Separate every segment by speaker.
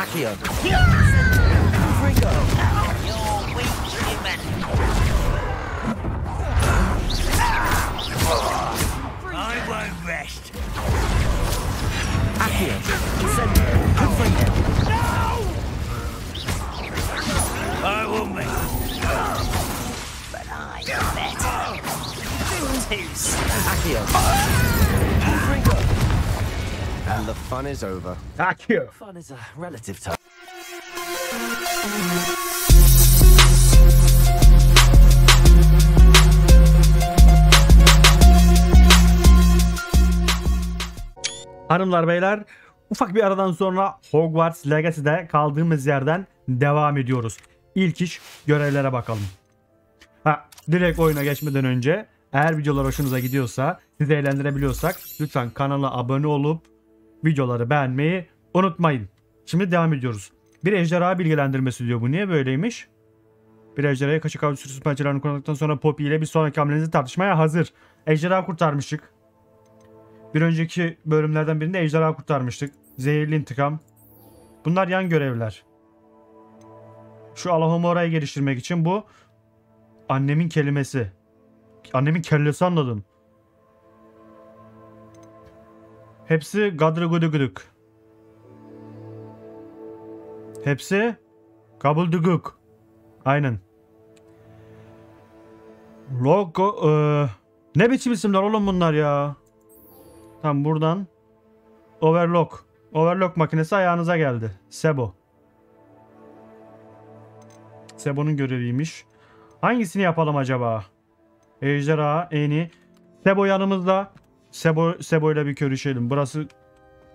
Speaker 1: Accio.
Speaker 2: You're weak, human. I won't rest.
Speaker 1: Accio. Incendio.
Speaker 2: I will make. But I'm better.
Speaker 1: Accio. And the fun is over.
Speaker 3: Accio.
Speaker 1: Fun is a relative term.
Speaker 3: Hanımlar beyler, ufak bir aradan sonra Hogwarts Legacy'de kaldığımız yerden devam ediyoruz. İlk iş görevlere bakalım. Direkt oyuna geçmeden önce eğer videolar hoşunuza gidiyorsa, sizi eğlendirebiliyorsak lütfen kanala abone olup videoları beğenmeyi unutmayın. Şimdi devam ediyoruz. Bir ejderha bilgilendirmesi diyor. Bu niye böyleymiş? Bir ejderhaya kaçık avcı sürüsü pençelerini kullandıktan sonra Poppy ile bir sonraki hamlenizi tartışmaya hazır. Ejderha kurtarmıştık. Bir önceki bölümlerden birinde ejderha kurtarmıştık. Zehirli intikam. Bunlar yan görevler. Şu Alahomora'yı geliştirmek için bu annemin kelimesi. Annemin kellesi anladım. Hepsi gadrıgıdıgıdık. Hepsi kabulduguk. Aynen. Logo ne biçim isimler oğlum bunlar ya. Tam buradan overlock. Overlock makinesi ayağınıza geldi. Sebo. Sebo'nun göreviymiş. Hangisini yapalım acaba? Ejderha, Eni. Sebo yanımızda. Sebo ile bir görüşelim. Burası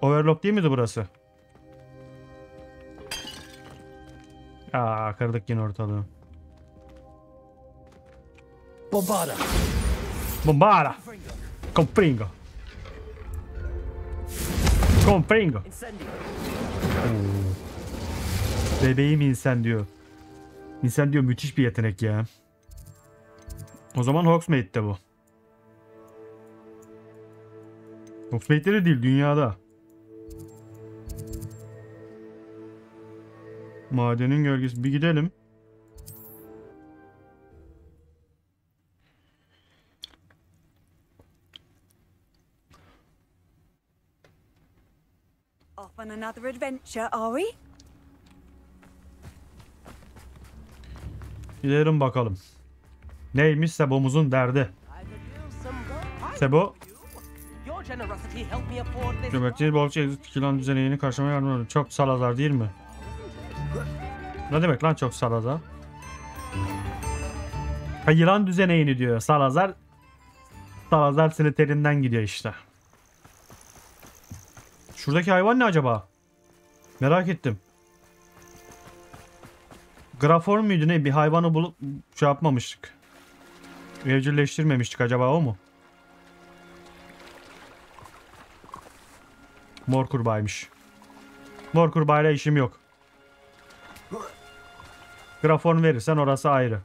Speaker 3: overlock değil miydi burası? Kırdık yine ortalığı.
Speaker 1: Bombada.
Speaker 3: Bombada. Compringo. Compringo. Bebeğim incendio. Incendio müthiş bir yetenek ya. O zaman Hogsmeade'de bu. Hogsmeade'de de değil, dünyada. Madenin gölgesi. Bir gidelim.
Speaker 4: Off on another adventure, are we?
Speaker 3: Gidelim bakalım. Neymiş Sebo'muzun derdi? Sebo kömürcü bolca yılan düzenini karşılamaya yardım ediyor. Çok salazar değil mi? Ne demek lan çok salazar? Yılan düzeneğini diyor. Salazar siliterinden gidiyor işte. Şuradaki hayvan ne acaba? Merak ettim. Graform muydu ne? Bir hayvanı bulup şey yapmamıştık. Evcilleştirmemiştik, acaba o mu? Mor kurbağaymış. Mor kurbağayla işim yok. Graform verirsen orası ayrı.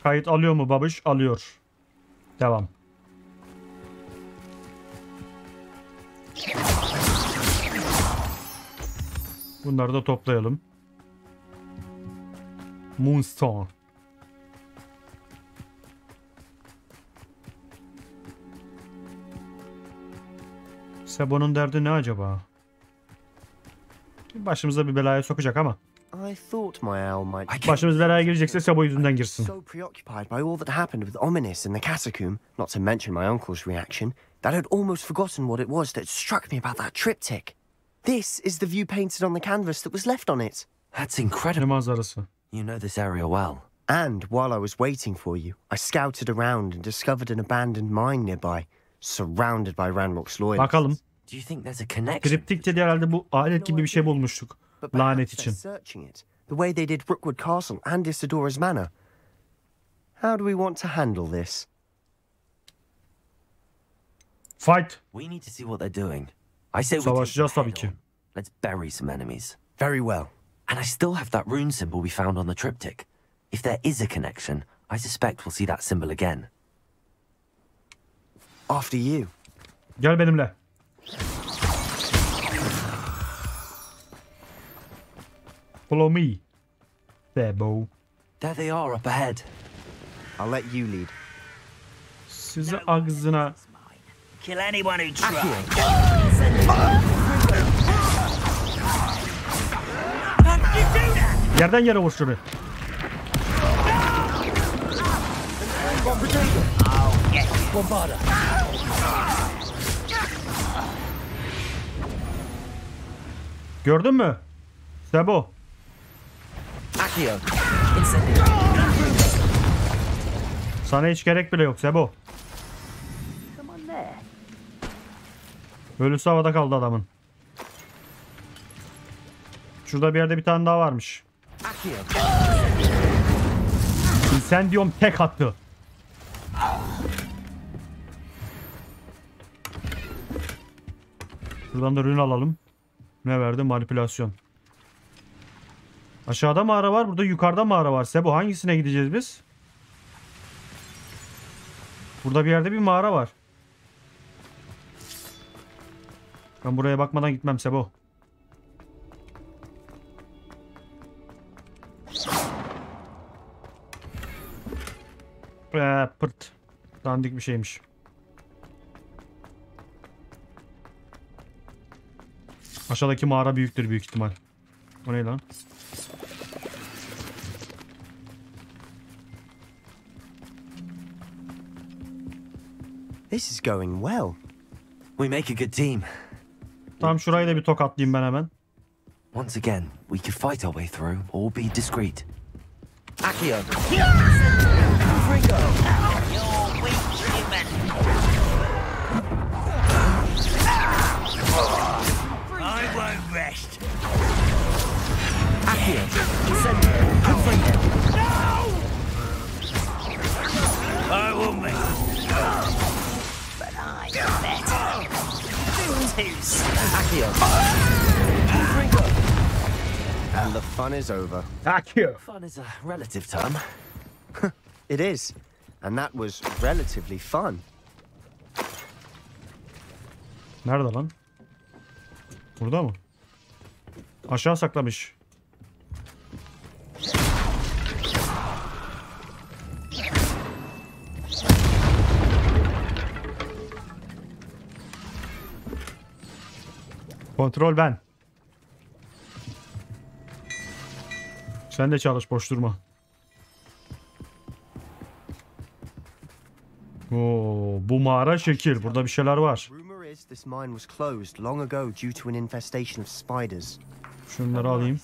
Speaker 3: Kayıt alıyor mu babuş? Alıyor. Devam. Bunları da toplayalım. Moonstone. Sebo'nun derdi ne acaba? Başımıza bir belaya sokacak ama. Başımız belaya girecekse Sebo yüzünden girsin.
Speaker 1: So preoccupied by all that happened with Ominis in the catacomb, not to mention my uncle's reaction, that I'd almost forgotten what it was that struck me about that triptych. This is the view painted on the canvas that was left on it.
Speaker 5: That's incredible.
Speaker 3: Ne manzarası?
Speaker 5: You know this area well.
Speaker 1: And while I was waiting for you, I scouted around and discovered an abandoned mine nearby, surrounded by Ranrock's loyalists.
Speaker 3: Bakalım.
Speaker 5: Do you think there's a connection?
Speaker 3: Triptik'te de herhalde bu alet gibi bir şey bulmuştuk. Lanet için.
Speaker 1: The way they did Brookwood Castle and Isidora's Manor. How do we want to handle this?
Speaker 3: Fight.
Speaker 5: We need to see what they're doing. I say we
Speaker 3: Savaşacağız
Speaker 5: take
Speaker 3: tabii ki.
Speaker 5: them head on. Let's bury some enemies.
Speaker 1: Very well.
Speaker 5: And I still have that rune symbol we found on the triptych. If there is a connection, I suspect we'll see that symbol again.
Speaker 1: After you.
Speaker 3: Gel benimle. Follow me. Sebo.
Speaker 5: There they are up ahead.
Speaker 1: I'll let you lead.
Speaker 3: Sizi ağzına.
Speaker 2: Kill anyone who tries.
Speaker 3: Yerden yere vur şunu. Gördün mü? Sebo. Sana hiç gerek bile yok Sebo. Ölüsü havada kaldı adamın. Şurada bir yerde bir tane daha varmış. Incendium tek attı. Şuradan da ürün alalım. Ne verdi? Manipülasyon. Aşağıda mağara var. Burada yukarıda mağara var. Sebo hangisine gideceğiz biz? Burada bir yerde bir mağara var. Ben buraya bakmadan gitmem Sebo. Pırt. Dandik bir şeymiş. Aşağıdaki mağara büyüktür büyük ihtimal. O ne lan?
Speaker 1: This is going well.
Speaker 5: We make a good team.
Speaker 3: Tam şurayı da bir tokatlayayım ben hemen.
Speaker 5: Once again, we could fight our way through or be discreet.
Speaker 2: You're weak, human. I won't rest. I will make. But I'm better.
Speaker 1: And the fun is over.
Speaker 5: Fun is a relative term.
Speaker 1: It is. And that was relatively fun.
Speaker 3: Nerede lan? Burada mı? Aşağı saklamış. Kontrol ben. Sen de çalış, boş durma. Oo, bu mağara şekil. Burada bir şeyler var.
Speaker 1: Rumor is this mine was closed long ago due to an infestation of spiders.
Speaker 3: Şunları alayım.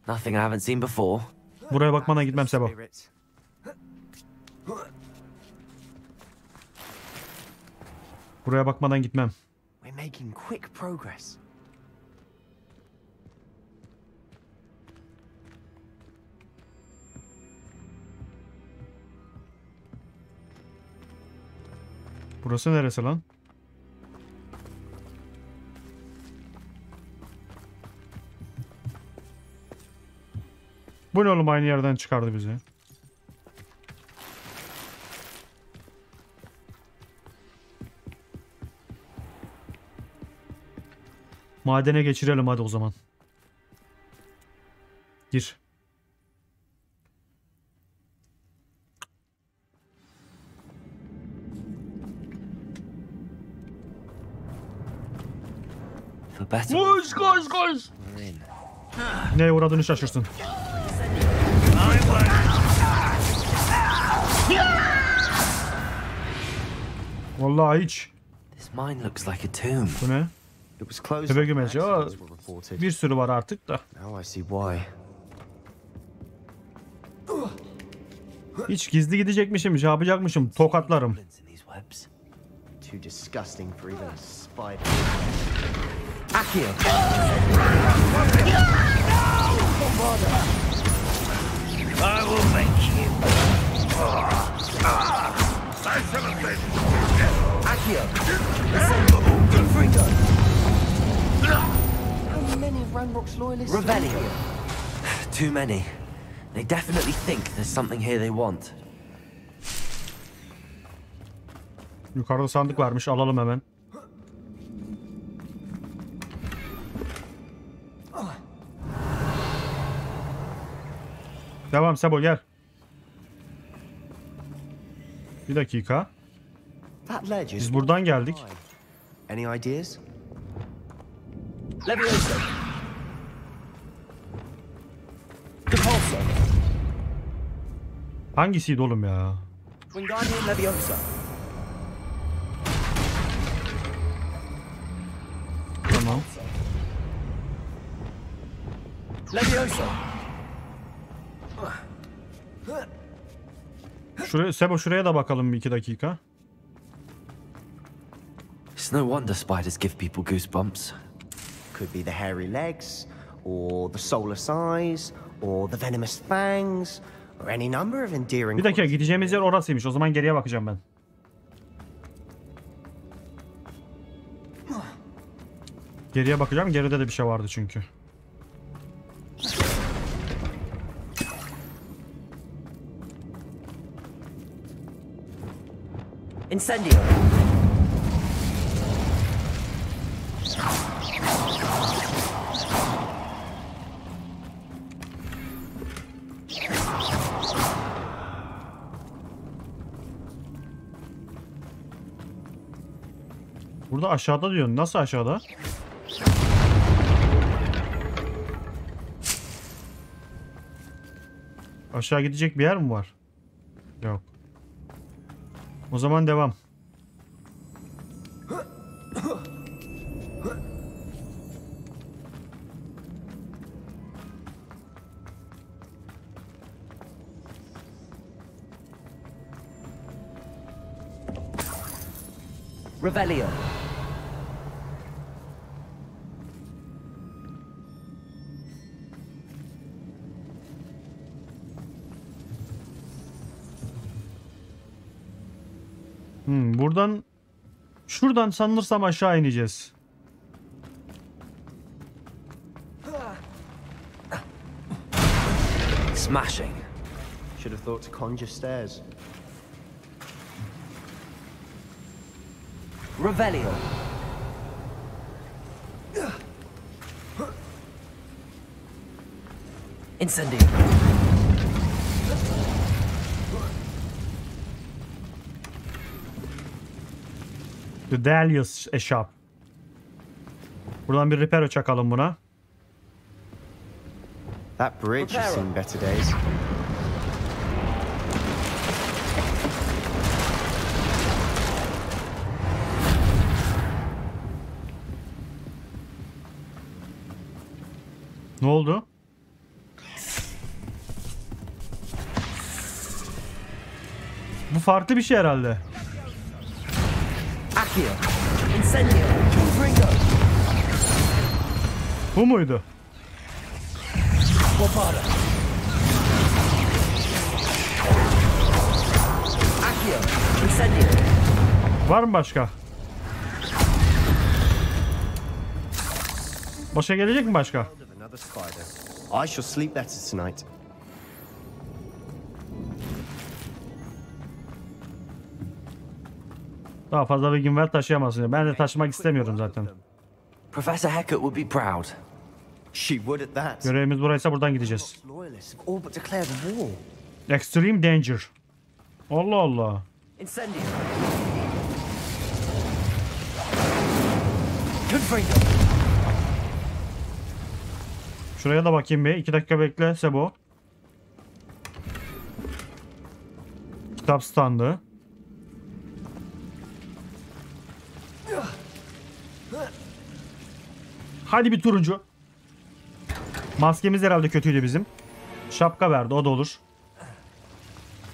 Speaker 5: Nothing I haven't seen before.
Speaker 3: Buraya bakmadan gitmem Sebo.
Speaker 1: Spirits.
Speaker 3: Buraya bakmadan gitmem.
Speaker 1: We're making quick progress.
Speaker 3: Burası neresi lan? Bu ne oğlum, aynı yerden çıkardı bizi. Madene geçirelim hadi o zaman. Gir.
Speaker 5: For better.
Speaker 3: Koş koş koş. Neye uğradığını şaşırsın.
Speaker 2: I won't.
Speaker 3: Vallahi hiç.
Speaker 5: This mine looks like a tomb.
Speaker 3: Bu ne?
Speaker 1: It was closed.
Speaker 3: Tebe
Speaker 1: after
Speaker 3: gümeci. Aa,
Speaker 1: accidents were reported.
Speaker 3: bir sürü var artık da.
Speaker 1: Now I see why.
Speaker 3: Hiç gizli gidecekmişim, şey yapacakmışım. Tokatlarım.
Speaker 5: In these webs.
Speaker 1: Too disgusting for even a spider.
Speaker 2: I will make you.
Speaker 1: How many Ranrock's loyalists?
Speaker 5: Revelio. Too many. They definitely think there's something here they want.
Speaker 3: Yukarıda sandık varmış, alalım hemen. Devam Sebo gel. Bir dakika.
Speaker 1: That ledge is
Speaker 3: Biz buradan geldik.
Speaker 1: Any ideas?
Speaker 2: Leviosa. Repulsor.
Speaker 3: Hangisiydi oğlum ya?
Speaker 2: Wingardium Leviosa.
Speaker 3: Tamam.
Speaker 2: Leviosa.
Speaker 3: Şuraya, Sebo şuraya da bakalım bir 2 dakika.
Speaker 5: It's no wonder spiders give people goosebumps.
Speaker 1: Could be the hairy legs, or the soulless eyes, or the venomous fangs, or any number of endearing...
Speaker 3: Bir dakika, gideceğimiz yer orasıymış. O zaman geriye bakacağım ben. Geriye bakacağım. Geride de bir şey vardı çünkü.
Speaker 2: Incendio.
Speaker 3: Burada aşağıda diyorsun. Nasıl aşağıda? Aşağı gidecek bir yer mi var? Yok. O zaman devam.
Speaker 2: Revelio.
Speaker 3: Buradan şuradan sanırsam aşağı ineceğiz.
Speaker 5: Smashing.
Speaker 1: Should have thought to conjure stairs.
Speaker 2: Revelio. Incendio.
Speaker 3: Dalıyoruz eşap. Buradan bir reparo çakalım buna.
Speaker 1: That bridge has seen better days.
Speaker 3: Ne oldu? Bu farklı bir şey herhalde.
Speaker 2: Accio. Incendio. Confringo.
Speaker 3: Bu muydu?
Speaker 2: Bombarda. Accio. Incendio.
Speaker 3: Var mı başka? Başka gelecek mi başka?
Speaker 1: Another spider. I shall sleep better tonight.
Speaker 3: Daha fazla bir gün ver taşıyamazsın. Ben de taşımak istemiyorum zaten.
Speaker 5: Professor Hecat would be proud.
Speaker 1: She would at that.
Speaker 3: Görevimiz buraysa buradan gideceğiz.
Speaker 1: Loyalists have all but declared war.
Speaker 3: Extreme danger. Allah Allah.
Speaker 2: Incendio. Confringo.
Speaker 3: Şuraya da bakayım bir. 2 dakika bekle Sebo. Kitap standı. Hadi bir turuncu. Maskemiz herhalde kötüydü bizim. Şapka verdi, o da olur.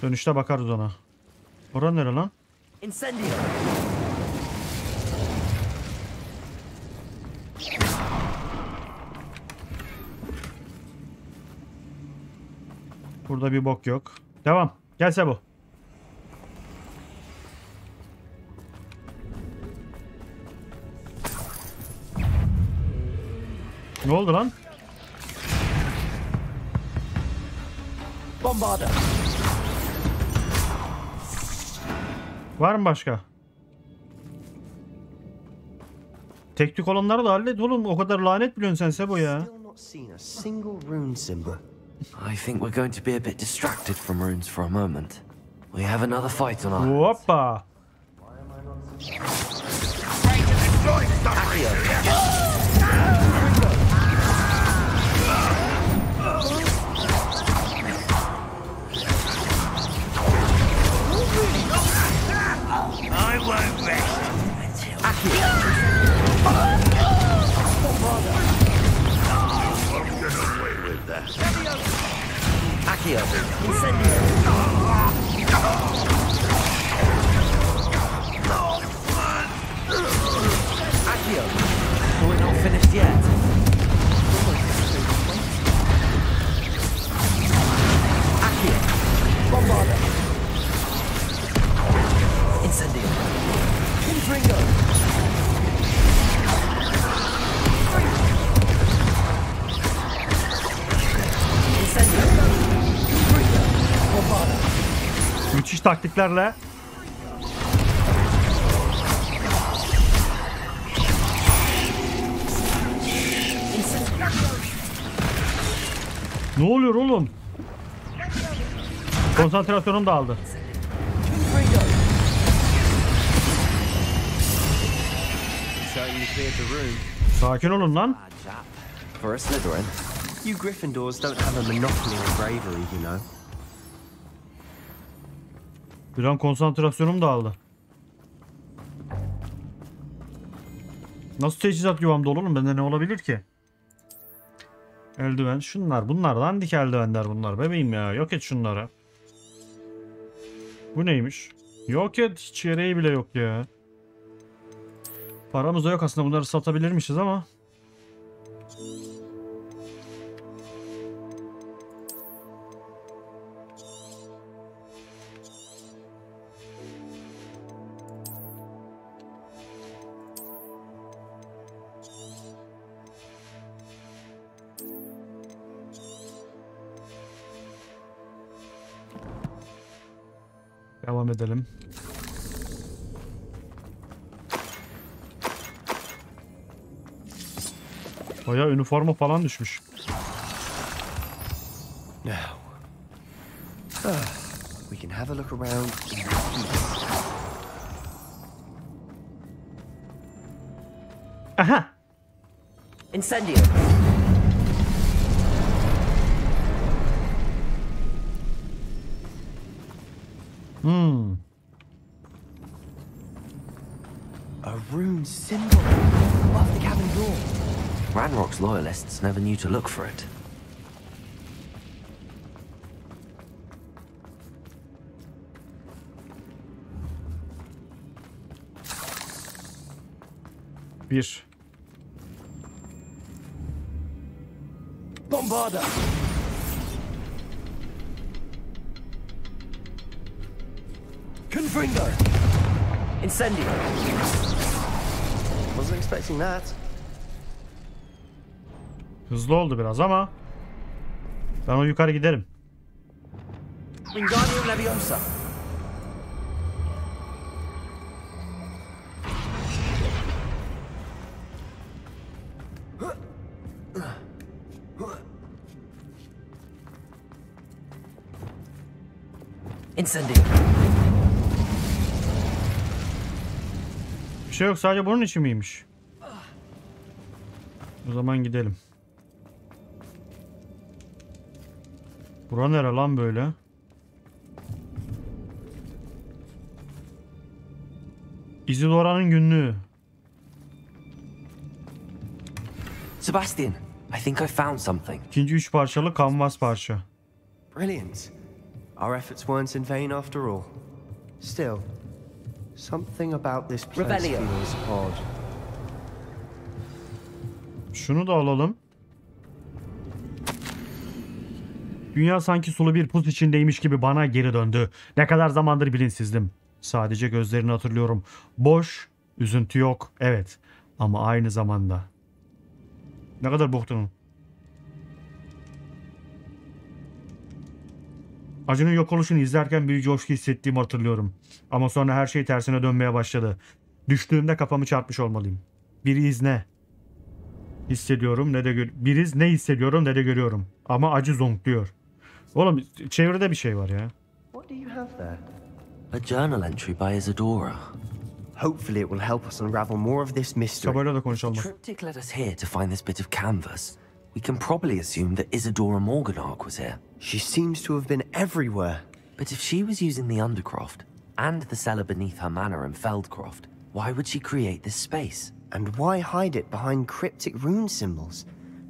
Speaker 3: Dönüşte bakarız ona. Orası nere lan?
Speaker 2: Incendio.
Speaker 3: Burada bir bok yok. Devam. Gel Sebo. Ne oldu lan?
Speaker 2: Bombarda.
Speaker 3: Var mı başka? Tek tük olanları da hallet oğlum. O kadar lanet biliyorsun sen Sebo ya.
Speaker 1: Still not seen a single rune symbol.
Speaker 5: I think we're going to be a bit distracted from runes for a moment. We have another fight on our hands.
Speaker 3: Hoppa.
Speaker 2: I won't rest.
Speaker 5: Accio,
Speaker 2: Incendio.
Speaker 5: Accio. We're not finished yet. Accio.
Speaker 2: Bombarda. Incendio. Confringo. Incendio. Confringo. Bombarda.
Speaker 3: Müthiş taktiklerle. Ne oluyor oğlum? Konsantrasyonum dağıldı.
Speaker 2: Confringo.
Speaker 1: Certainly cleared the room.
Speaker 3: Sakin olun lan.
Speaker 5: Bad chap. For a Slytherin.
Speaker 1: You Gryffindors don't have a monopoly on bravery, you know.
Speaker 3: Bir an konsantrasyonum dağıldı. Nasıl teçhizat yuvamda olur oğlum? Bende ne olabilir ki? Eldiven. Şunlar. Bunlar dandik eldivenler bunlar. Bebeğim ya. Yok et şunları. Bu neymiş? Yok et. Hiç gereği bile yok ya. Paramız da yok aslında. Bunları satabilirmişiz ama. Devam edelim. Bayağı üniforma falan düşmüş.
Speaker 1: Now, we can have a look around.
Speaker 3: Aha!
Speaker 2: Incendio.
Speaker 1: A rune symbol above the cabin door.
Speaker 5: Ranrock's loyalists never knew to look for it.
Speaker 3: Bir.
Speaker 2: Bombarda. Confringo. Incendio.
Speaker 1: Wasn't expecting that.
Speaker 3: Hızlı oldu biraz ama ben o yukarı giderim.
Speaker 2: Wingardium Leviosa. Incendio.
Speaker 3: Bir şey yok, sadece bunun için miymiş? O zaman gidelim. Bura nere lan böyle? Isildura'nın günlüğü.
Speaker 5: Sebastian, I think I found something.
Speaker 3: İkinci 3 parçalı kanvas parça.
Speaker 1: Brilliant. Our efforts weren't in vain after all. Still, something about this place
Speaker 2: Revelio.
Speaker 1: feels odd.
Speaker 3: Şunu da alalım. Dünya sanki sulu bir pus içindeymiş gibi bana geri döndü. Ne kadar zamandır bilinsizdim. Sadece gözlerini hatırlıyorum. Boş, üzüntü yok. Evet. Ama aynı zamanda. Ne kadar boktanım. Acının yok oluşunu izlerken bir coşku hissettiğimi hatırlıyorum. Ama sonra her şey tersine dönmeye başladı. Düştüğümde kafamı çarpmış olmalıyım. Bir izne. hissediyorum ne de biriz ne hissediyorum ne de görüyorum. Ama acı zonkluyor. Oğlum çevrede bir şey var ya.
Speaker 1: What do you have there?
Speaker 5: A journal entry by Isadora.
Speaker 1: Hopefully it will help us unravel more of this mystery.
Speaker 3: Sabayla da konuşalım.
Speaker 5: Triptych led us here to find this bit of canvas. We can probably assume that Isadora Morganach was here.
Speaker 1: She seems to have been everywhere.
Speaker 5: But if she was using the Undercroft and the cellar beneath her manor in Feldcroft, why would she create this space?
Speaker 1: And why hide it behind cryptic rune symbols?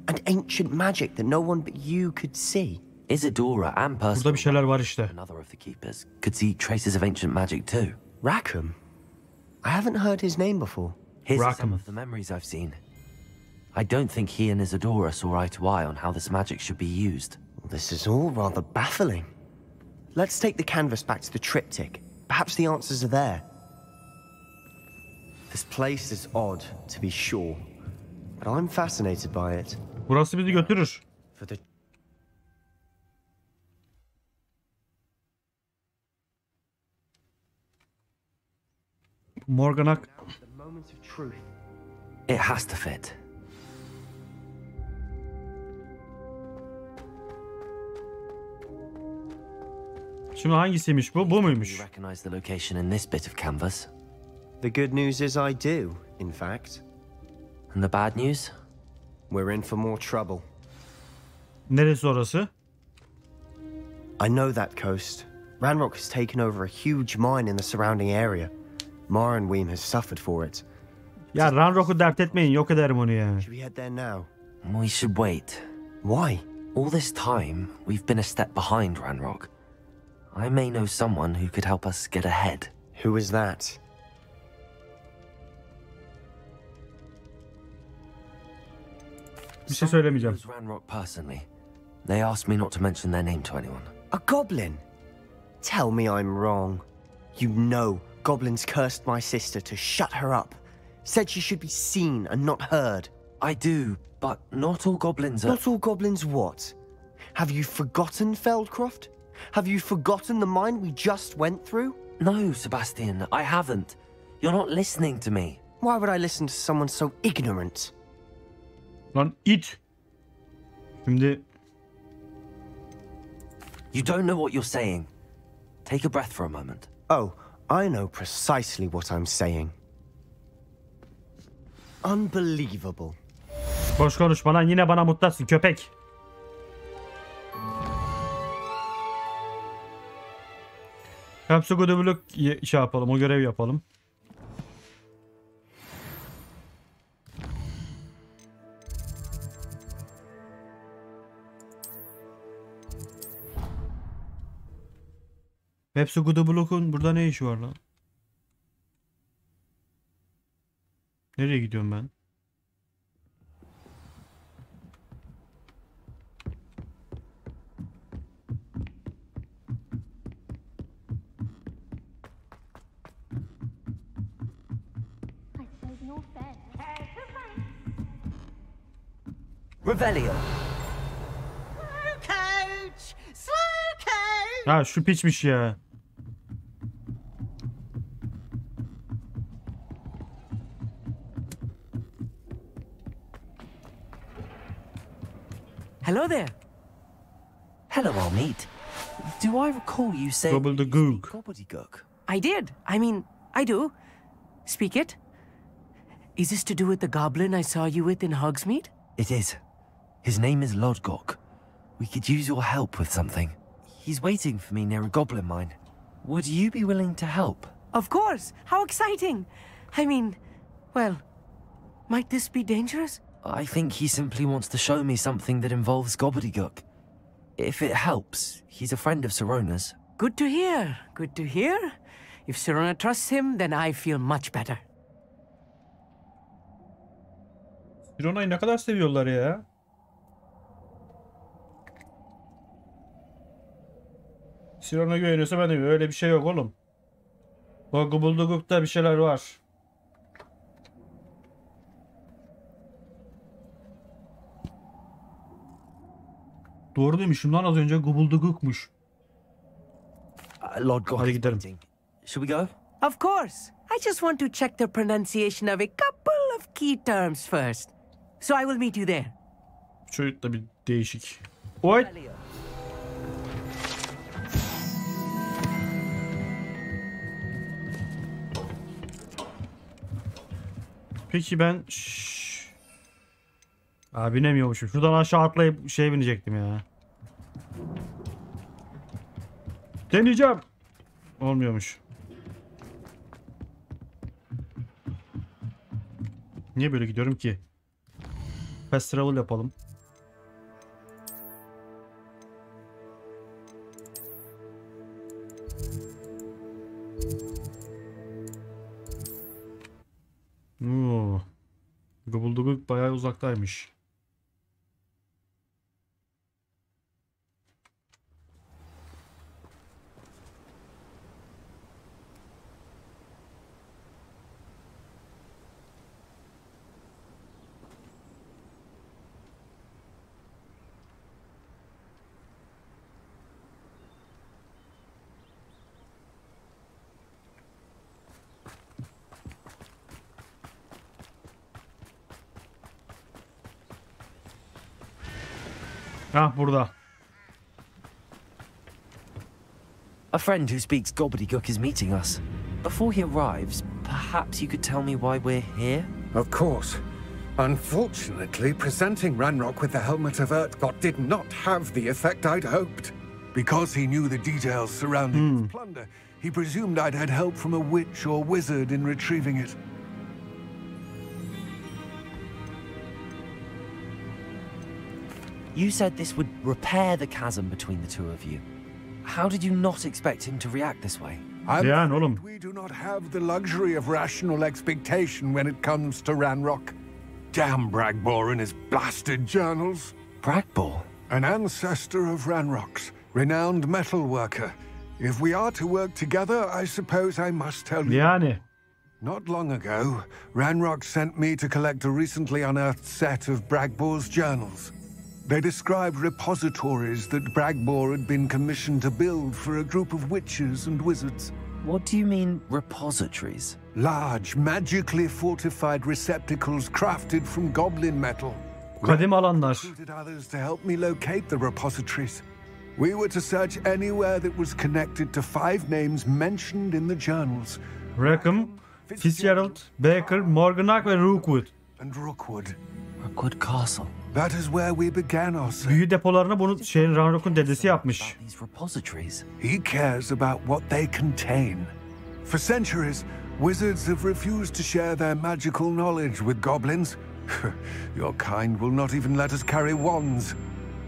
Speaker 1: And ancient magic that no one but you could see?
Speaker 5: Isadora and
Speaker 3: Burada bir şeyler var işte.
Speaker 5: another of the keepers, could see traces of ancient magic too.
Speaker 1: Rackham? I haven't heard his name before.
Speaker 5: Here's
Speaker 3: Rackham.
Speaker 5: some of the memories I've seen. I don't think he and Isadora saw eye to eye on how this magic should be used.
Speaker 1: This is all rather baffling. Let's take the canvas back to the triptych. Perhaps the answers are there. This place is odd, to be sure, but I'm fascinated by it.
Speaker 3: Burası bizi götürür.
Speaker 1: For the
Speaker 3: Morganach.
Speaker 1: moment of truth.
Speaker 5: It has to fit.
Speaker 3: Şimdi hangisiymiş bu? Bu
Speaker 5: You
Speaker 3: muymuş?
Speaker 5: recognize the location in this bit of canvas.
Speaker 1: The good news is I do, in fact.
Speaker 5: And the bad news?
Speaker 1: We're in for more trouble.
Speaker 3: Neresi orası?
Speaker 1: I know that coast. Ranrock has taken over a huge mine in the surrounding area. Marenweem has suffered for it.
Speaker 3: Ya Ranrock'u dert etmeyin, yok ederim onu ya.
Speaker 1: Should we head there now?
Speaker 5: We should wait.
Speaker 1: Why?
Speaker 5: All this time, we've been a step behind Ranrock. I may know someone who could help us get ahead.
Speaker 1: Who is that?
Speaker 3: Bir şey söylemeyeceğim.
Speaker 5: Knows Ranrock personally. They asked me not to mention their name to anyone.
Speaker 1: A goblin? Tell me I'm wrong. You know goblins cursed my sister to shut her up. Said she should be seen and not heard.
Speaker 5: I do, but not all goblins are...
Speaker 1: Not all goblins what? Have you forgotten Feldcroft? Have you forgotten the mine we just went through?
Speaker 5: No, Sebastian, I haven't. You're not listening to me.
Speaker 1: Why would I listen to someone so ignorant?
Speaker 3: Lan it. Şimdi
Speaker 5: You don't know what you're saying. Take a breath for a moment.
Speaker 1: Oh, I know precisely what I'm saying. Unbelievable.
Speaker 3: boş konuşma lan, yine bana mutlasın köpek. Hepsi gudubuluk şey yapalım, o görev yapalım. Hepsi gudubulukun burada ne işi var lan? Nereye gidiyorum ben?
Speaker 2: Revelio.
Speaker 6: Coach! Slow coach!
Speaker 3: Ha şu piçmiş ya.
Speaker 2: Hello there.
Speaker 5: Hello, old meat. Do I recall you saying...
Speaker 3: Gobbledygook.
Speaker 5: Gobbledygook?
Speaker 2: I did. I mean, I do. Speak it. Is this to do with the goblin I saw you with in Hogsmeade?
Speaker 5: It is. His name is Lodgok. We could use your help with something. He's waiting for me near a goblin mine. Would you be willing to help?
Speaker 2: Of course. How exciting. I mean, well, might this be dangerous?
Speaker 5: I think he simply wants to show me something that involves gobbledygook. If it helps, he's a friend of Sirona's.
Speaker 2: Good to hear. Good to hear. If Sirona trusts him, then I feel much better.
Speaker 3: Sirona'yı ne kadar seviyorlar ya. Sirona güveniyorsa ben de öyle bir şey yok oğlum. O Gobbledygok'ta bir şeyler var. Doğru demişim lan, az önce Gobbledygok'muş.
Speaker 5: Lodgok
Speaker 3: Hadi
Speaker 5: is
Speaker 3: gidelim.
Speaker 5: waiting. Should we go?
Speaker 2: Of course. I just want to check the pronunciation of a couple of key terms first. So I will meet you there.
Speaker 3: Çocuk da bir değişik. Oy. Peki ben binemiyormuşum. Şuradan aşağı atlayıp binecektim ya. Deneyeceğim. Olmuyormuş. Niye böyle gidiyorum ki? Fast travel yapalım. Gıbıldıgık bayağı uzaktaymış. Ah, burada.
Speaker 5: A friend who speaks gobbledygook is meeting us. Before he arrives, perhaps you could tell me why we're here?
Speaker 7: Of course. Unfortunately, presenting Ranrock with the helmet of Urtkot did not have the effect I'd hoped. Because he knew the details surrounding its plunder, he presumed I'd had help from a witch or wizard in retrieving it.
Speaker 5: You said this would repair the chasm between the two of you. How did you not expect him to react this way?
Speaker 7: I'm afraid we do not have the luxury of rational expectation when it comes to Ranrock. Damn Bragbor and his blasted journals.
Speaker 5: Bragbor?
Speaker 7: An ancestor of Ranrock's, renowned metal worker. If we are to work together, I suppose I must tell you.
Speaker 3: Yani.
Speaker 7: Not long ago, Ranrock sent me to collect a recently unearthed set of Bragbor's journals. They described repositories that Bragbor had been commissioned to build for a group of witches and wizards.
Speaker 5: What do you mean, repositories?
Speaker 7: Large, magically fortified receptacles crafted from goblin metal.
Speaker 3: Kadim alanlar.
Speaker 7: Recruited others to help me locate the repositories. We were to search anywhere that was connected to 5 names mentioned in the journals.
Speaker 3: Rackham, Fitzgerald, Baker, Morganach ve Rookwood.
Speaker 7: And Rookwood.
Speaker 5: Rookwood Castle.
Speaker 7: That is where we began our search.
Speaker 3: Büyü depolarını bunu Ranrock'un dedesi yapmış.
Speaker 5: These repositories.
Speaker 7: He cares about what they contain. For centuries, wizards have refused to share their magical knowledge with goblins. Your kind will not even let us carry wands.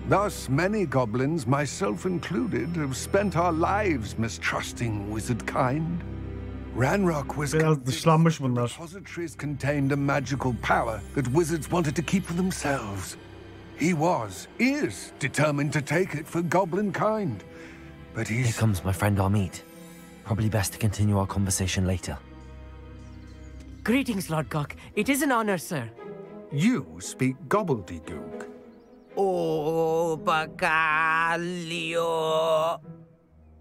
Speaker 7: Thus, many goblins, myself included, have spent our lives mistrusting wizard kind. Ranrock was
Speaker 3: Biraz dışlanmış bunlar.
Speaker 7: repositories contained a magical power that wizards wanted to keep for themselves. He is determined to take it for goblin kind. But
Speaker 5: Here comes my friend Amit. Probably best to continue our conversation later.
Speaker 2: Greetings, Lord Gok. It is an honor, sir.
Speaker 7: You speak gobbledygook.
Speaker 6: Oh, bacalio.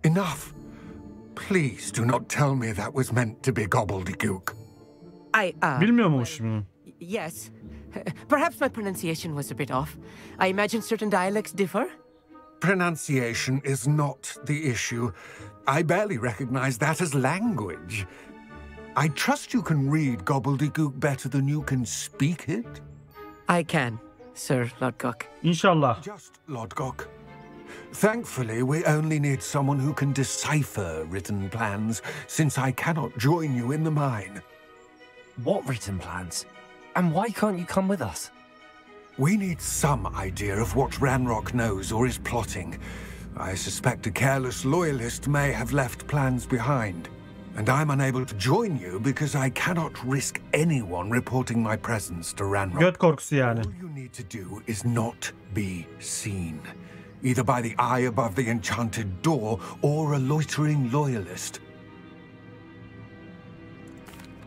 Speaker 7: Enough. Please do not tell me that was meant to be gobbledygook.
Speaker 3: Bilmiyormuşum.
Speaker 2: Yes. Perhaps my pronunciation was a bit off. I imagine certain dialects differ.
Speaker 7: Pronunciation is not the issue. I barely recognize that as language. I trust you can read gobbledygook better than you can speak it?
Speaker 2: I can, Sir Lord Gok.
Speaker 3: İnşallah.
Speaker 7: Just Lord Gok. Thankfully, we only need someone who can decipher written plans, since I cannot join you in the mine.
Speaker 5: What written plans? And why can't you come with us?
Speaker 7: We need some idea of what Ranrock knows or is plotting. I suspect a careless loyalist may have left plans behind. And I'm unable to join you because I cannot risk anyone reporting my presence to Ranrock.
Speaker 3: Göt korkusu yani.
Speaker 7: All you need to do is not be seen. Either by the eye above the enchanted door or a loitering loyalist.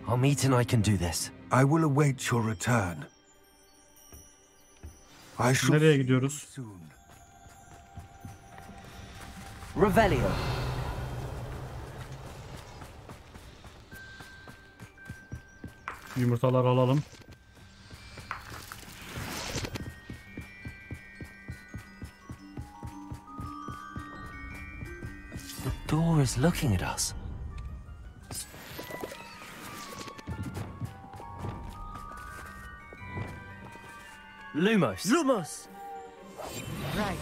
Speaker 5: Amit and I can do this.
Speaker 7: I will await your return. I shall
Speaker 3: Nereye gidiyoruz?
Speaker 7: soon.
Speaker 5: Revelio.
Speaker 3: Yumurtalar alalım.
Speaker 5: The door is looking at us.
Speaker 1: Lumos.
Speaker 2: Lumos! Right.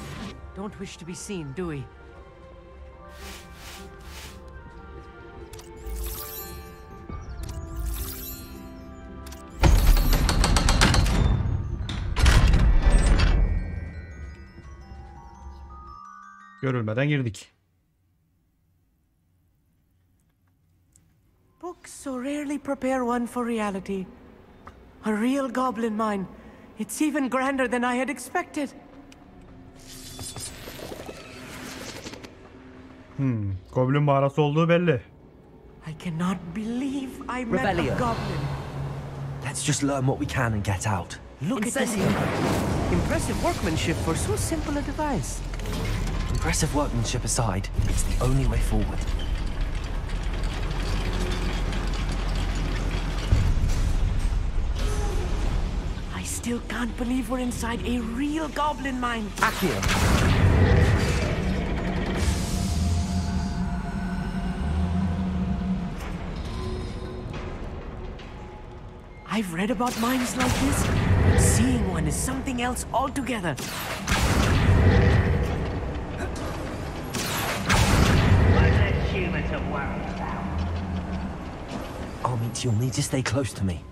Speaker 2: Don't wish to be seen, do we?
Speaker 3: Görülmeden girdik.
Speaker 2: Books so rarely prepare one for reality. A real goblin mine. It's even grander than I had expected.
Speaker 3: Goblin mağarası olduğu belli.
Speaker 2: I cannot believe I met a
Speaker 1: Rebellion.
Speaker 2: goblin.
Speaker 5: Let's just learn what we can and get out.
Speaker 2: Look at this. Impressive workmanship for so simple a device.
Speaker 5: Impressive workmanship aside, it's the only way forward.
Speaker 2: I still can't believe we're inside a real goblin mine.
Speaker 1: Accio.
Speaker 2: I've read about mines like this, but seeing one is something else altogether.
Speaker 5: Amit, you'll need to stay close to me.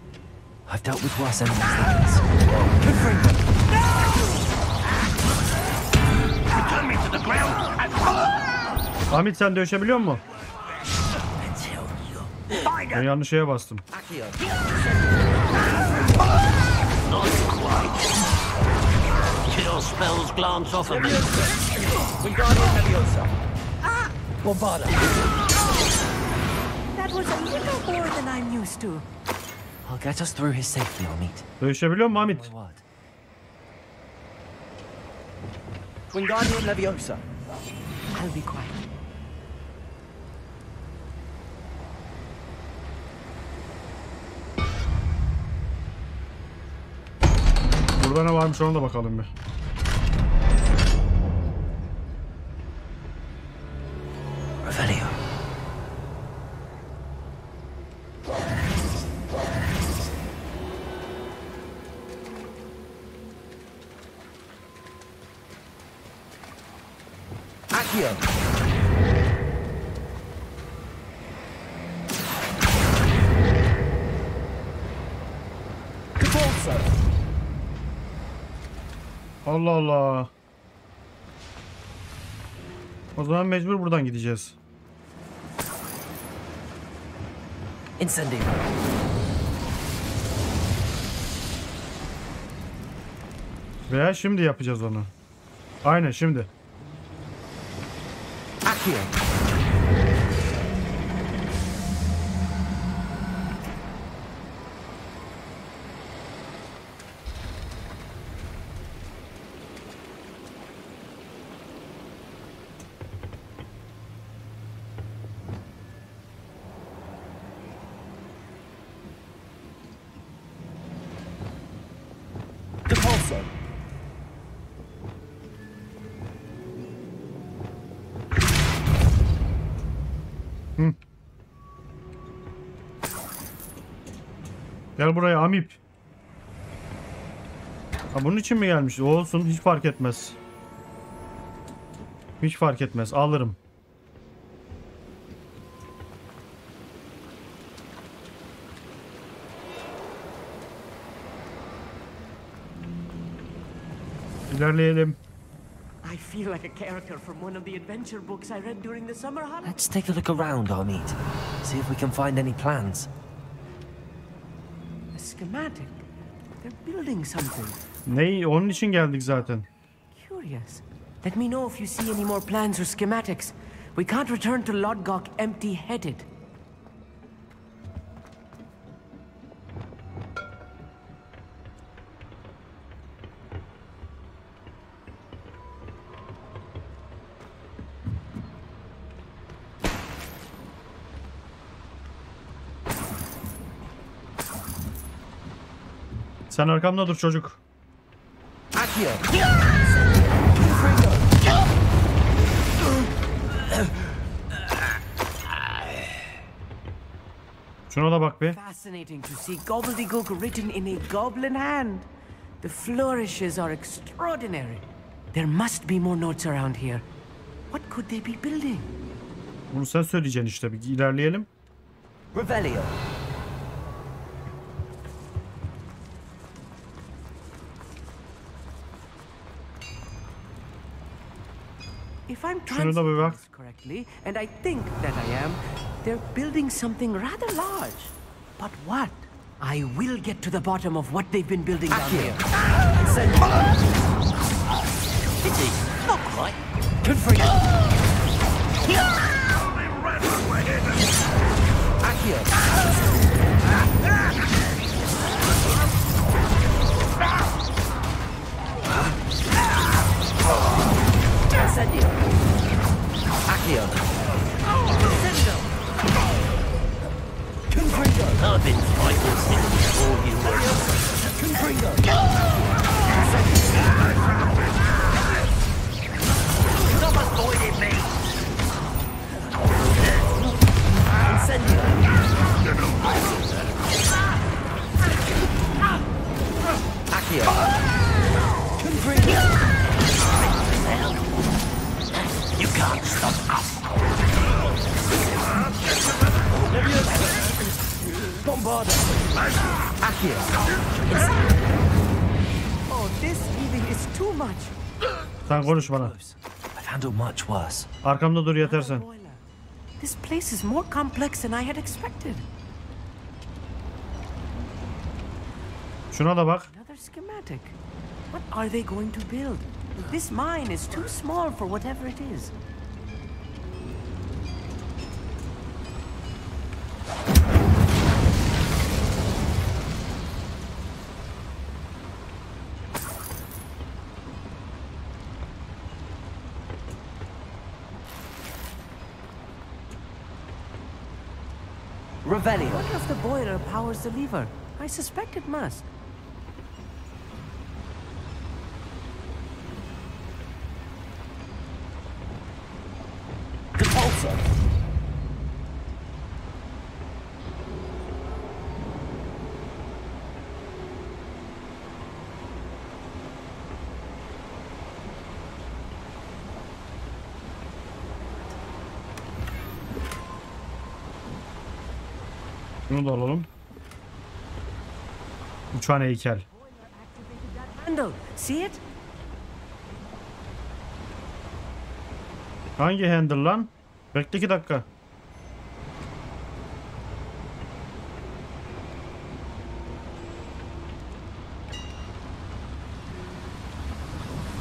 Speaker 5: I've dealt with worse enemies than this.
Speaker 6: Return me to the ground and
Speaker 3: Ahmet sen dövüşebiliyor musun? Ben yanlış şeye bastım.
Speaker 1: Accio.
Speaker 6: kill spells glance off of me.
Speaker 1: Wingardium Leviosa. Bombada.
Speaker 2: That was a little more than I'm used to.
Speaker 5: I'll get us through here safely, Amit.
Speaker 3: Dövüşebiliyor musun Ahmet?
Speaker 5: My word.
Speaker 1: Wingardium Leviosa.
Speaker 2: I'll be quiet.
Speaker 3: Burada ne varmış ona da bakalım bir.
Speaker 5: Revelio.
Speaker 1: Accio. Capolso.
Speaker 3: Allah Allah. O zaman mecbur buradan gideceğiz.
Speaker 1: Incendio.
Speaker 3: Veya şimdi yapacağız onu. Aynen şimdi.
Speaker 1: Accio. Capolso.
Speaker 3: Gel buraya Amip. Ha, bunun için mi gelmiş? Olsun, hiç fark etmez. Hiç fark etmez. Alırım. İlerleyelim.
Speaker 2: I feel like a character from one of the adventure books I read during the summer holidays.
Speaker 5: Let's take a look around, Amit. See if we can find any plans.
Speaker 2: A schematic. They're building something.
Speaker 3: Ney? Onun için geldik zaten.
Speaker 2: Curious. Let me know if you see any more plans or schematics. We can't return to Lodgok empty-headed.
Speaker 3: Sen arkamda dur çocuk.
Speaker 1: Accio.
Speaker 3: Şuna da bak be.
Speaker 2: Fascinating to see gobbledygook written in a goblin hand. The flourishes are extraordinary. There must be more notes around here. What could they be building?
Speaker 3: Bunu sen söyleyeceksin işte. Bir ilerleyelim.
Speaker 5: Revelio.
Speaker 2: If I'm
Speaker 3: Şuna da bir bak.
Speaker 2: translating this correctly, and I think that I am, they're building something rather large. But what? I will get to the bottom of what they've been building down here.
Speaker 6: Pity. Not quite.
Speaker 5: Good for you. Accio. Incendio. Accio.
Speaker 2: Sendo.
Speaker 5: Confringo.
Speaker 6: I've been fighting since before you were.
Speaker 5: Confringo.
Speaker 6: Stop avoiding me.
Speaker 5: Incendio. Accio. Confringo.
Speaker 6: You can't stop us.
Speaker 5: Bombardo. Accio.
Speaker 2: Oh, this even is too much.
Speaker 3: Sen konuş bana.
Speaker 5: I've handled much worse.
Speaker 3: Arkamda dur yeter sen.
Speaker 2: Boiler. This place is more complex than I had expected.
Speaker 3: Şuna da bak.
Speaker 2: Another schematic. What are they going to build? This mine is too small for whatever it is.
Speaker 5: Revelio.
Speaker 2: I wonder if the boiler powers the lever. I suspect it must.
Speaker 5: Repulsor.
Speaker 3: Bunu da alalım. Uçan heykel.
Speaker 2: Handle. See it?
Speaker 3: Hangi handle lan? Bekle 2 dakika.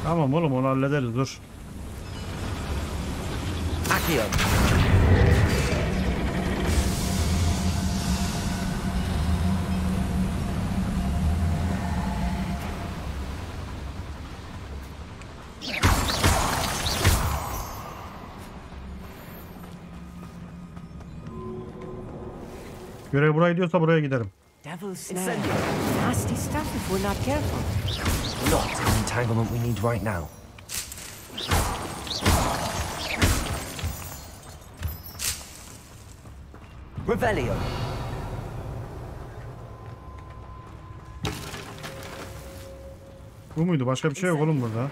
Speaker 3: Tamam oğlum onu hallederiz dur.
Speaker 5: Accio.
Speaker 3: Görev buraya gidiyorsa buraya giderim.
Speaker 2: Devil's snare. Nasty stuff if we're not careful.
Speaker 5: Not the entanglement we need right now. Revelio.
Speaker 3: Bu muydu? Başka bir şey yok oğlum burada.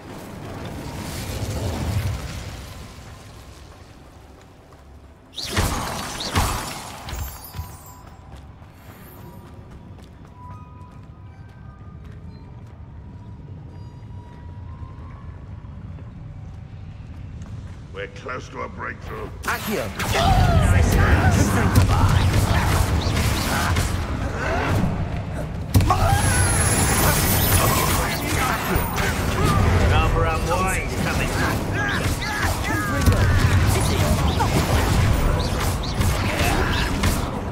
Speaker 8: We're close to a breakthrough.
Speaker 5: Accio.
Speaker 6: Number and wine coming.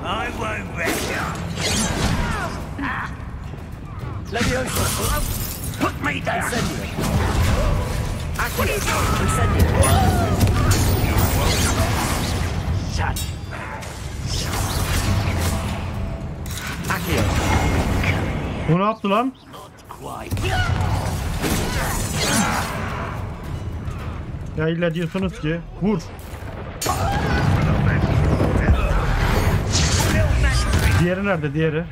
Speaker 6: I won't bet you.
Speaker 5: Leviosa.
Speaker 6: Put me down.
Speaker 5: Incendio. Accio. Incendio.
Speaker 6: Shut.
Speaker 5: Accio.
Speaker 3: Bu ne yaptı lan?
Speaker 6: Quite.
Speaker 3: Ya illa diyorsunuz ki vur.
Speaker 6: Little man.
Speaker 3: Diğeri nerede? Diğeri.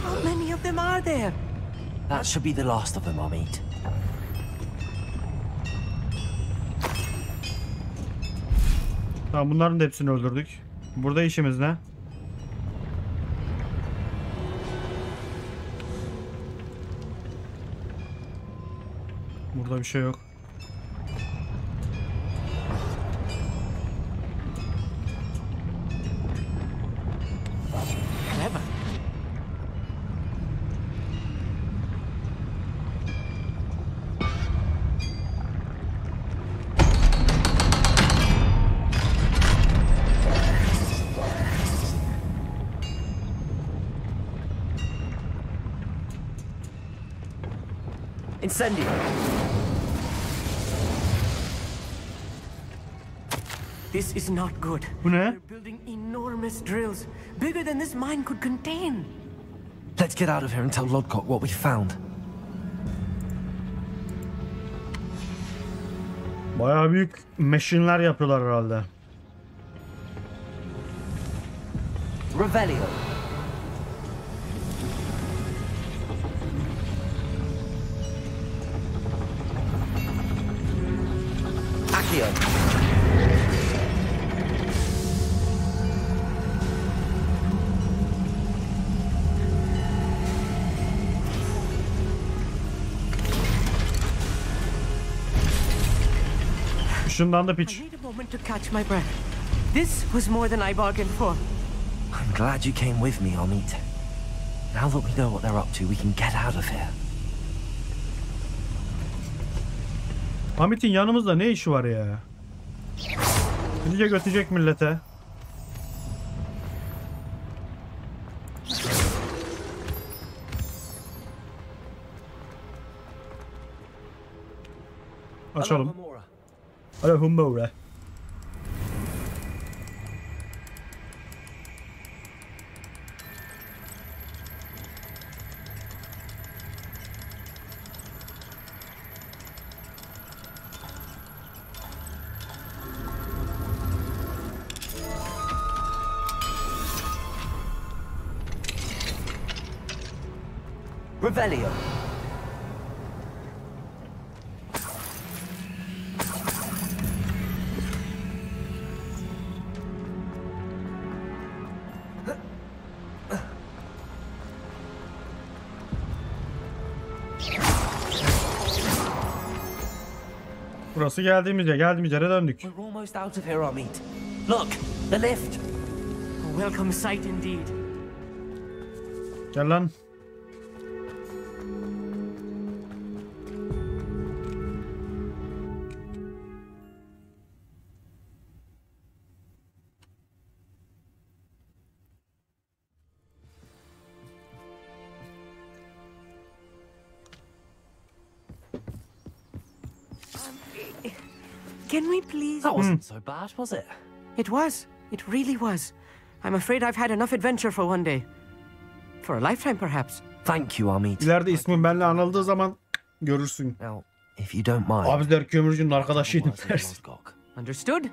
Speaker 2: How many of them are there?
Speaker 5: That should be the last of them, Amit.
Speaker 3: Tamam, bunların da hepsini öldürdük. Burada işimiz ne? Burada bir şey yok.
Speaker 2: Clever.
Speaker 5: Incendio.
Speaker 2: This is not good.
Speaker 3: Bu ne?
Speaker 2: They're building enormous drills, bigger than this mine could contain.
Speaker 5: Let's get out of here and tell Lodgok what we found.
Speaker 3: Bayağı büyük machine'ler yapıyorlar herhalde.
Speaker 5: Revelio. Accio.
Speaker 3: Şundan da
Speaker 2: I
Speaker 3: piç.
Speaker 2: need a moment to catch my breath. This was more than I bargained for.
Speaker 5: I'm glad you came with me, Amit. Now that we know what they're up to, we can get out of here.
Speaker 3: Hamit'in yanımızda ne işi var ya? Gidecek götürecek millete. Açalım. Alo Humbora.
Speaker 5: Revelio.
Speaker 3: Burası geldiğimiz yere döndük.
Speaker 5: We're almost out of here, Amit. Look, the lift.
Speaker 2: A welcome sight indeed.
Speaker 3: Gel lan.
Speaker 2: Can we please?
Speaker 5: That wasn't so bad, was it?
Speaker 2: It was. It really was. I'm afraid I've had enough adventure for one day. For a lifetime, perhaps.
Speaker 5: Thank you, Amit.
Speaker 3: İleride ismin benimle anıldığı zaman görürsün.
Speaker 5: Now, if you don't mind.
Speaker 3: Abuzer kömürcünün arkadaşıydım
Speaker 5: Words with
Speaker 3: dersin.
Speaker 5: Lodgok.
Speaker 2: Understood?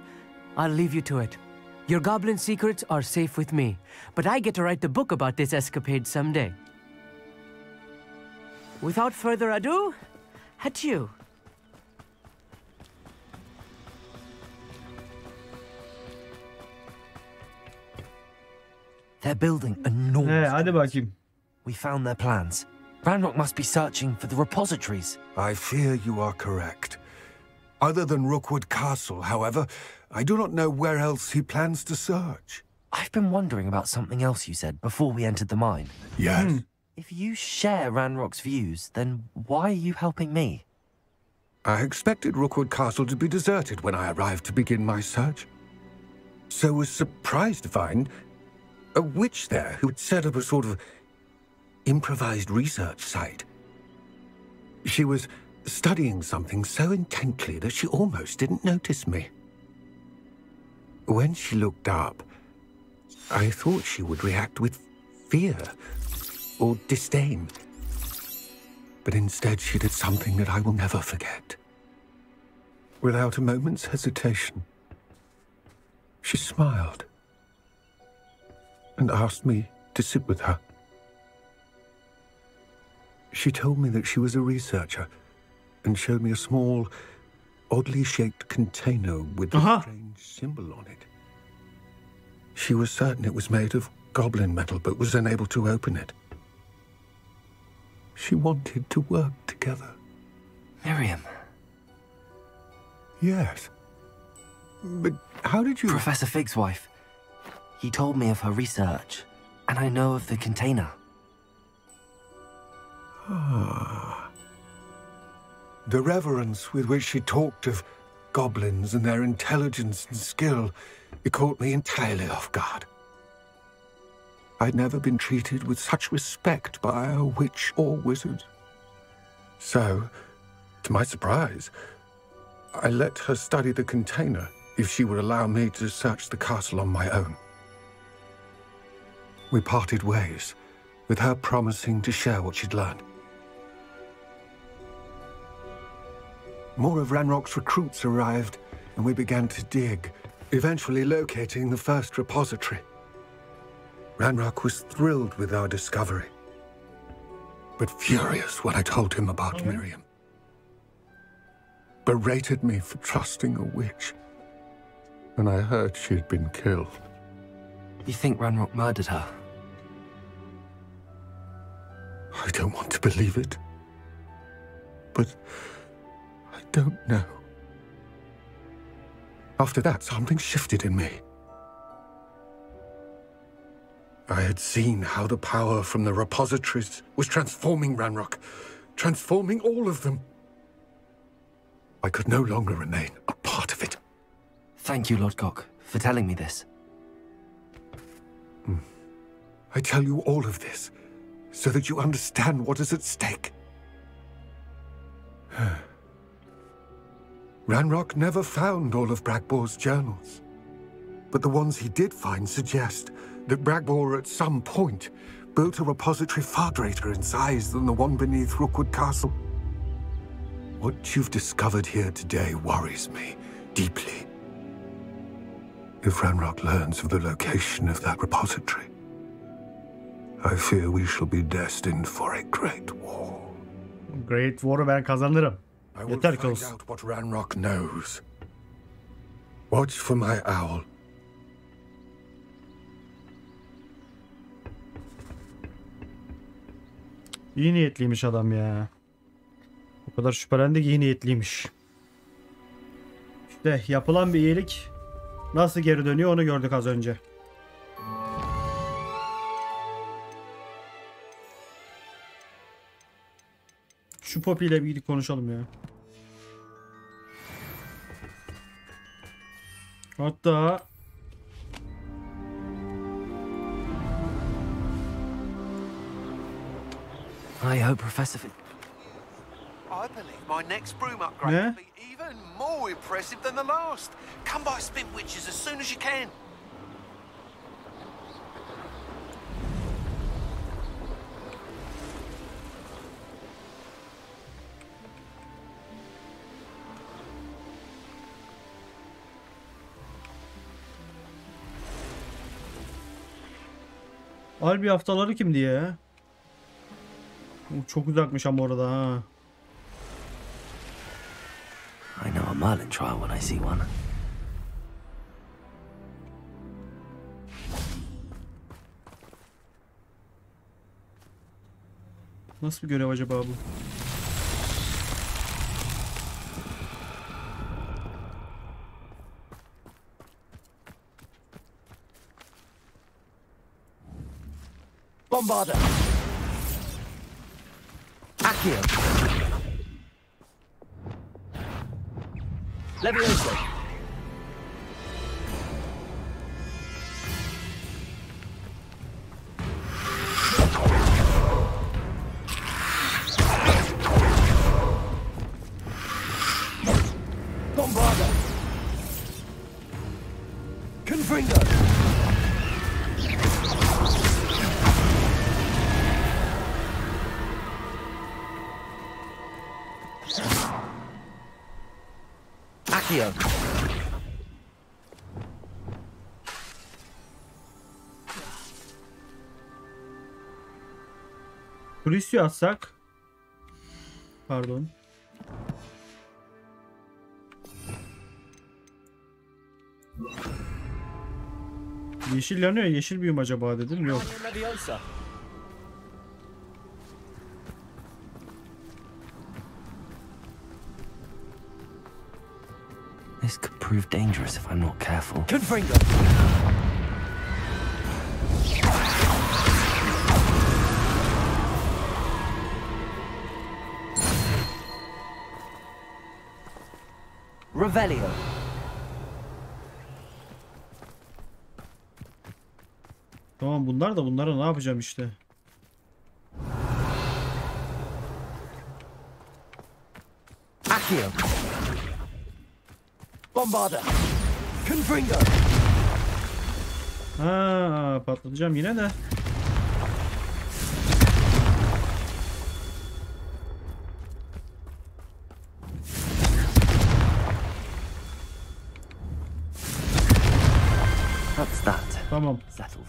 Speaker 2: I'll leave you to it. Your goblin secrets are safe with me, but I get to write the book about this escapade someday. Without further ado, adieu.
Speaker 5: They're building enormous.
Speaker 3: Hadi bakayım.
Speaker 5: We found their plans. Ranrock must be searching for the repositories.
Speaker 7: I fear you are correct. Other than Rookwood Castle, however, I do not know where else he plans to search.
Speaker 5: I've been wondering about something else you said before we entered the mine.
Speaker 7: Yes?
Speaker 5: If you share Ranrock's views, then why are you helping me?
Speaker 7: I expected Rookwood Castle to be deserted when I arrived to begin my search. So was surprised to find a witch there who had set up a sort of improvised research site. She was studying something so intently that she almost didn't notice me. When she looked up, I thought she would react with fear or disdain. But instead she did something that I will never forget. Without a moment's hesitation, she smiled and asked me to sit with her. She told me that she was a researcher and showed me a small, oddly shaped container with a strange symbol on it. She was certain it was made of goblin metal, but was unable to open it. She wanted to work together.
Speaker 5: Miriam.
Speaker 7: Yes. But how did you...
Speaker 5: Professor Fig's wife. He told me of her research, and I know of the container.
Speaker 7: Ah. The reverence with which she talked of goblins and their intelligence and skill, it caught me entirely off guard. I'd never been treated with such respect by a witch or wizard. So, to my surprise, I let her study the container if she would allow me to search the castle on my own. We parted ways, with her promising to share what she'd learned. More of Ranrock's recruits arrived, and we began to dig, eventually locating the first repository. Ranrock was thrilled with our discovery, but furious when I told him about Miriam. Berated me for trusting a witch, and I heard she had been killed.
Speaker 5: You think Ranrock murdered her?
Speaker 7: I don't want to believe it, but I don't know. After that, something shifted in me. I had seen how the power from the repositories was transforming Ranrock, transforming all of them. I could no longer remain a part of it.
Speaker 5: Thank you, Lord Gok, for telling me this.
Speaker 7: I tell you all of this so that you understand what is at stake. Ranrock never found all of Bragbor's journals, but the ones he did find suggest that Bragbor at some point built a repository far greater in size than the one beneath Rookwood Castle. What you've discovered here today worries me deeply. If Ranrock learns of the location of that repository, I fear we shall be destined for a great war.
Speaker 3: Great War'u ben kazanırım.
Speaker 7: I will
Speaker 3: Yeter ki
Speaker 7: find
Speaker 3: olsun.
Speaker 7: out what Ranrock knows. Watch for my owl.
Speaker 3: İyi niyetliymiş adam ya. O kadar şüphelendi ki iyi niyetliymiş. İşte yapılan bir iyilik nasıl geri dönüyor onu gördük az önce. Şu Poppy ile bir gidip konuşalım ya. Hatta
Speaker 5: I hope Professor Fig...
Speaker 8: I believe my next broom upgrade will be even more impressive than the last. Come by Spin Witches as soon as you can.
Speaker 3: Albi haftaları kimdi ya? Çok uzakmış ama orada ha.
Speaker 5: I know a Merlin trial when I see one.
Speaker 3: Nasıl bir görev acaba bu?
Speaker 1: Bombarder! Accio! Levioso!
Speaker 5: Accio.
Speaker 3: Crucio atsak. Pardon. Yeşil yanıyor. Yeşil büyüm acaba dedim. Yok.
Speaker 5: This could prove dangerous if I'm not careful. Revelio.
Speaker 3: Tamam bunlar da bunlara ne yapacağım işte.
Speaker 5: Accio. Bombarda. Confringo.
Speaker 3: Ha, patlatacağım yine de.
Speaker 5: That's that.
Speaker 3: Tamam.
Speaker 5: Settled.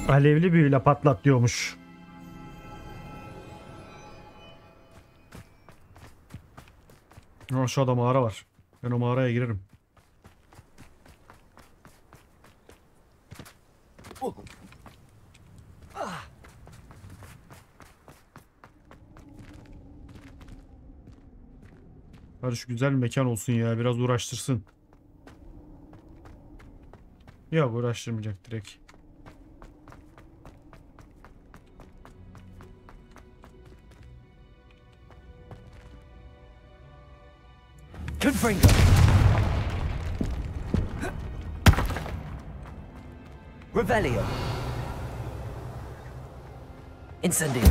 Speaker 3: Alevli büyüyle patlat diyormuş. Aşağıda mağara var. Ben o mağaraya girerim. Hadi şu güzel bir mekan olsun ya. Biraz uğraştırsın. Yok uğraştırmayacak direkt.
Speaker 5: Confringo. Revelio. Incendio.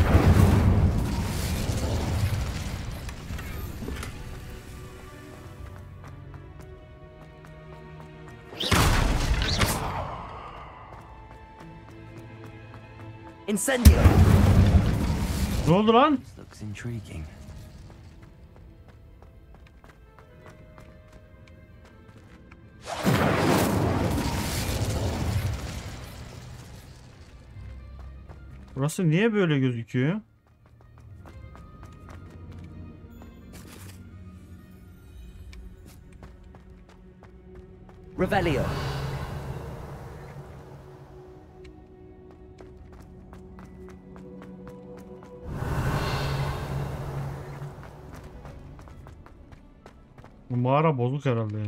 Speaker 5: Incendio.
Speaker 3: Ne oldu lan?
Speaker 5: This looks intriguing.
Speaker 3: Burası niye böyle gözüküyor?
Speaker 5: Revelio.
Speaker 3: Bu mağara bozuk herhalde ya.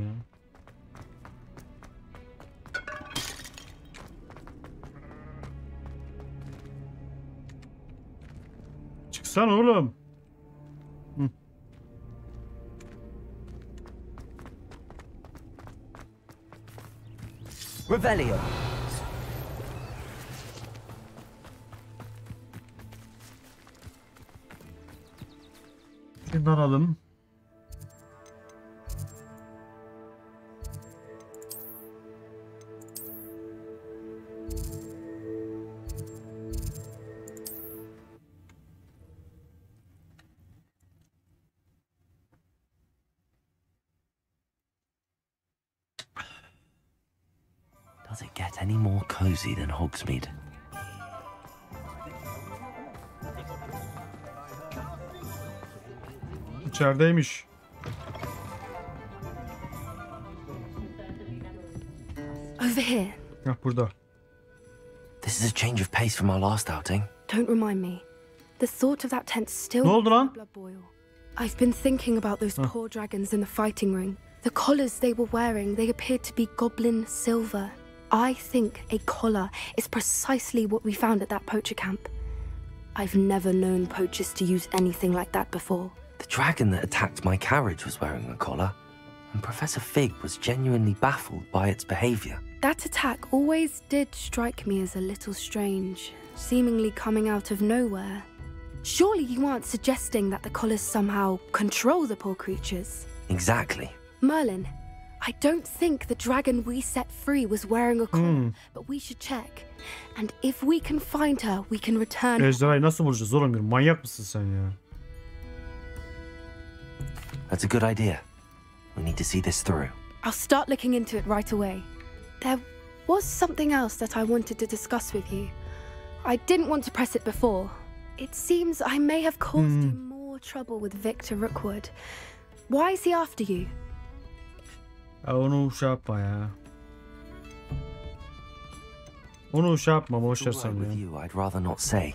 Speaker 3: Çıksana oğlum. Hı.
Speaker 5: Revelio.
Speaker 3: Şundan alalım.
Speaker 5: Does it get any more cozy than Hogsmeade?
Speaker 3: İçerideymiş.
Speaker 9: Over here.
Speaker 3: Hah burada.
Speaker 5: This is a change of pace from our last outing.
Speaker 9: Don't remind me. The thought of that tent still
Speaker 3: Ne oldu
Speaker 9: makes my
Speaker 3: lan?
Speaker 9: blood boil. I've been thinking about those poor dragons in the fighting ring. The collars they were wearing, they appeared to be goblin silver. I think a collar is precisely what we found at that poacher camp. I've never known poachers to use anything like that before.
Speaker 5: The dragon that attacked my carriage was wearing a collar, and Professor Fig was genuinely baffled by its behavior.
Speaker 9: That attack always did strike me as a little strange, seemingly coming out of nowhere. Surely you aren't suggesting that the collars somehow control the poor creatures?
Speaker 5: Exactly.
Speaker 9: Merlin, I don't think the dragon we set free was wearing a collar, but we should check. And if we can find her, we can return her.
Speaker 3: Ejderhayı nasıl bulacağız oğlum? Bir manyak mısın sen ya?
Speaker 5: That's a good idea. We need to see this through.
Speaker 9: I'll start looking into it right away. There was something else that I wanted to discuss with you. I didn't want to press it before. It seems I may have caused you more trouble with Victor Rookwood. Why is he after you?
Speaker 3: Onu şey yapma ya. Onu şey yapma, boş ver sen
Speaker 5: With
Speaker 3: ya.
Speaker 5: you, I'd rather not say.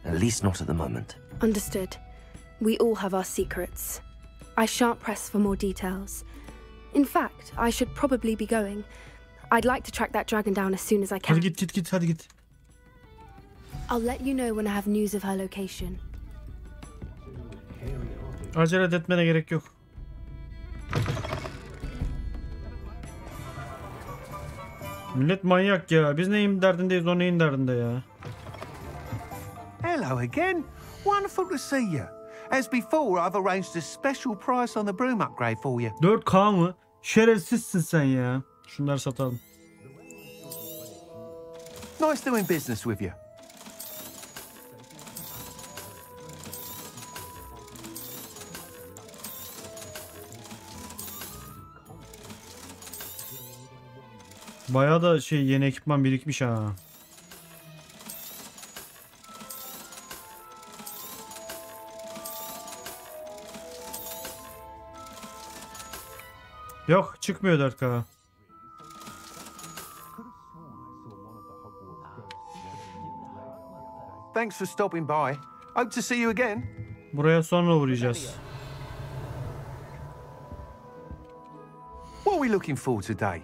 Speaker 5: At least not at the moment.
Speaker 9: Understood. We all have our secrets. I shan't press for more details. In fact, I should probably be going. I'd like to track that dragon down as soon as I can.
Speaker 3: Hadi git hadi git.
Speaker 9: I'll let you know when I have news of her location.
Speaker 3: Acele etmene gerek yok. Millet manyak ya. Biz neyin derdindeyiz, o neyin derdinde ya.
Speaker 8: Hello again. Wonderful to see you. As before, I've arranged a special price on the broom upgrade for you.
Speaker 3: 4K mı? Şerefsizsin sen ya. Şunları satalım.
Speaker 8: Nice doing business with you.
Speaker 3: Bayağı da şey, yeni ekipman birikmiş ha. Yok, çıkmıyor 4K.
Speaker 8: Thanks for stopping by. Hope to see you again.
Speaker 3: Buraya sonra uğrayacağız.
Speaker 8: What are we looking for today?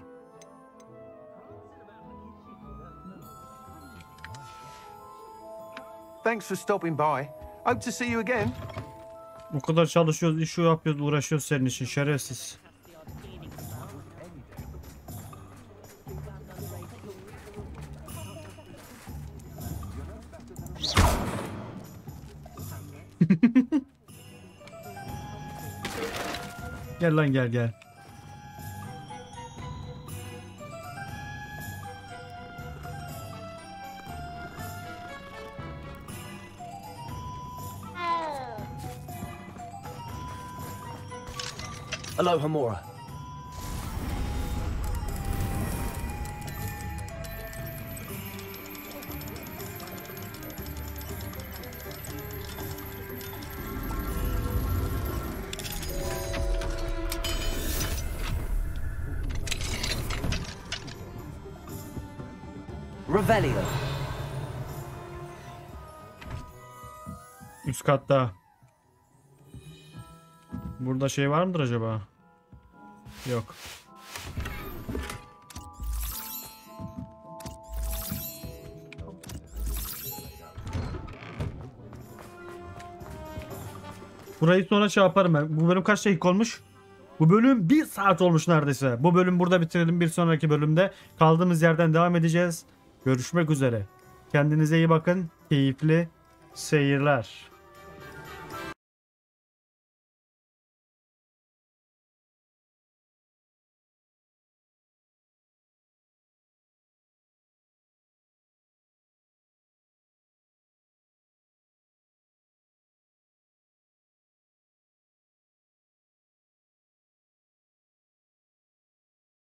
Speaker 8: Thanks for stopping by. Hope to see you again.
Speaker 3: O kadar çalışıyoruz, iş yapıyoruz, uğraşıyoruz senin için, şerefsiz. Gel lan gel.
Speaker 1: Hello, Hamura.
Speaker 2: Revelio.
Speaker 3: Üst katta. Burada şey var mıdır acaba? Yok. Burayı sonra şey yaparım ben. Bu bölüm kaç dakika olmuş? Bu bölüm 1 saat olmuş neredeyse. Bu bölüm burada bitirelim. Bir sonraki bölümde kaldığımız yerden devam edeceğiz. Görüşmek üzere. Kendinize iyi bakın. Keyifli seyirler.